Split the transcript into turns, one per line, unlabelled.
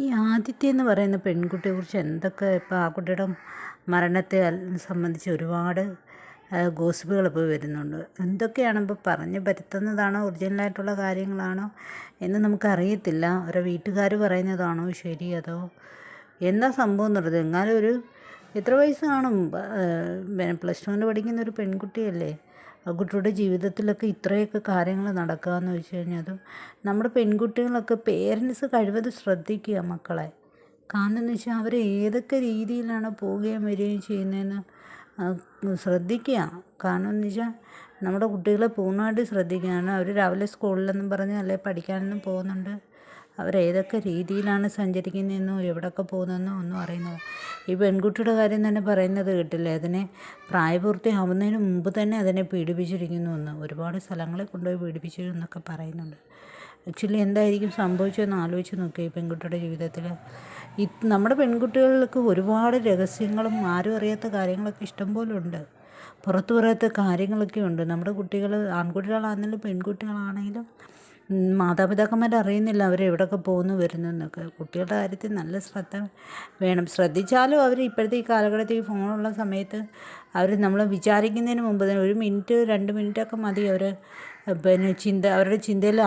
ഈ ആദിത്യ എന്ന് പറയുന്ന പെൺകുട്ടിയെക്കുറിച്ച് എന്തൊക്കെ ഇപ്പോൾ ആ കുട്ടിയുടെ മരണത്തെ സംബന്ധിച്ച് ഒരുപാട് ഗോസിപ്പുകൾ ഇപ്പോൾ വരുന്നുണ്ട്. എന്തൊക്കെയാണ് ഇപ്പോൾ പറഞ്ഞ് പരത്തുന്നതാണോ ഒറിജിനലായിട്ടുള്ള കാര്യങ്ങളാണോ എന്ന് നമുക്കറിയത്തില്ല. ഓരോ വീട്ടുകാർ പറയുന്നതാണോ ശരി, അതോ എന്താ സംഭവം എന്നുള്ളത്. എങ്ങാനും ഒരു എത്ര വയസ്സ് കാണും, +2 പഠിക്കുന്ന ഒരു പെൺകുട്ടിയല്ലേ. ആ കുട്ടിയുടെ ജീവിതത്തിലൊക്കെ ഇത്രയൊക്കെ കാര്യങ്ങൾ നടക്കുകയെന്ന് വെച്ച് കഴിഞ്ഞാൽ അതും നമ്മുടെ പെൺകുട്ടികളൊക്കെ പേരൻസ് കഴിവതും ശ്രദ്ധിക്കുക മക്കളെ. കാരണം എന്ന് വെച്ചാൽ അവർ ഏതൊക്കെ രീതിയിലാണ് പോവുകയും വരികയും ചെയ്യുന്നതെന്ന് ശ്രദ്ധിക്കുക. കാരണം എന്ന് വെച്ചാൽ നമ്മുടെ കുട്ടികളെ പൂർണ്ണമായിട്ട് ശ്രദ്ധിക്കുകയാണ്. അവർ രാവിലെ സ്കൂളിലെന്നും പറഞ്ഞ് അല്ലെങ്കിൽ പഠിക്കാനൊന്നും പോകുന്നുണ്ട്. അവരേതൊക്കെ രീതിയിലാണ് സഞ്ചരിക്കുന്നതെന്നോ എവിടെയൊക്കെ പോകുന്നതെന്നോ ഒന്നും അറിയുന്നില്ല. ഈ പെൺകുട്ടിയുടെ കാര്യം തന്നെ പറയുന്നത് കേട്ടില്ലേ, അതിനെ പ്രായപൂർത്തിയാവുന്നതിന് മുമ്പ് തന്നെ അതിനെ പീഡിപ്പിച്ചിരിക്കുന്നു എന്ന്. ഒരുപാട് സ്ഥലങ്ങളിൽ കൊണ്ടുപോയി പീഡിപ്പിച്ചു എന്നൊക്കെ പറയുന്നുണ്ട്. ആക്ച്വലി എന്തായിരിക്കും സംഭവിച്ചതെന്ന് ആലോചിച്ച് നോക്കുക. ഈ പെൺകുട്ടിയുടെ ജീവിതത്തിൽ നമ്മുടെ പെൺകുട്ടികൾക്ക് ഒരുപാട് രഹസ്യങ്ങളും ആരും അറിയാത്ത കാര്യങ്ങളൊക്കെ ഇഷ്ടംപോലെ ഉണ്ട്. പുറത്തു പറയാത്ത കാര്യങ്ങളൊക്കെ ഉണ്ട്. നമ്മുടെ കുട്ടികൾ ആൺകുട്ടികളാണെങ്കിലും പെൺകുട്ടികളാണെങ്കിലും മാതാപിതാക്കന്മാർ അറിയുന്നില്ല അവരെവിടെയൊക്കെ പോകുന്നു വരുന്നു എന്നൊക്കെ. കുട്ടികളുടെ കാര്യത്തിൽ നല്ല ശ്രദ്ധ വേണം. ശ്രദ്ധിച്ചാലും അവർ ഇപ്പോഴത്തെ ഈ കാലഘട്ടത്തിൽ ഈ ഫോണുള്ള സമയത്ത് അവർ നമ്മൾ വിചാരിക്കുന്നതിന് മുമ്പ് തന്നെ 1 മിനിറ്റ് 2 മിനിറ്റൊക്കെ മതി അവർ അവരുടെ ചിന്തയിൽ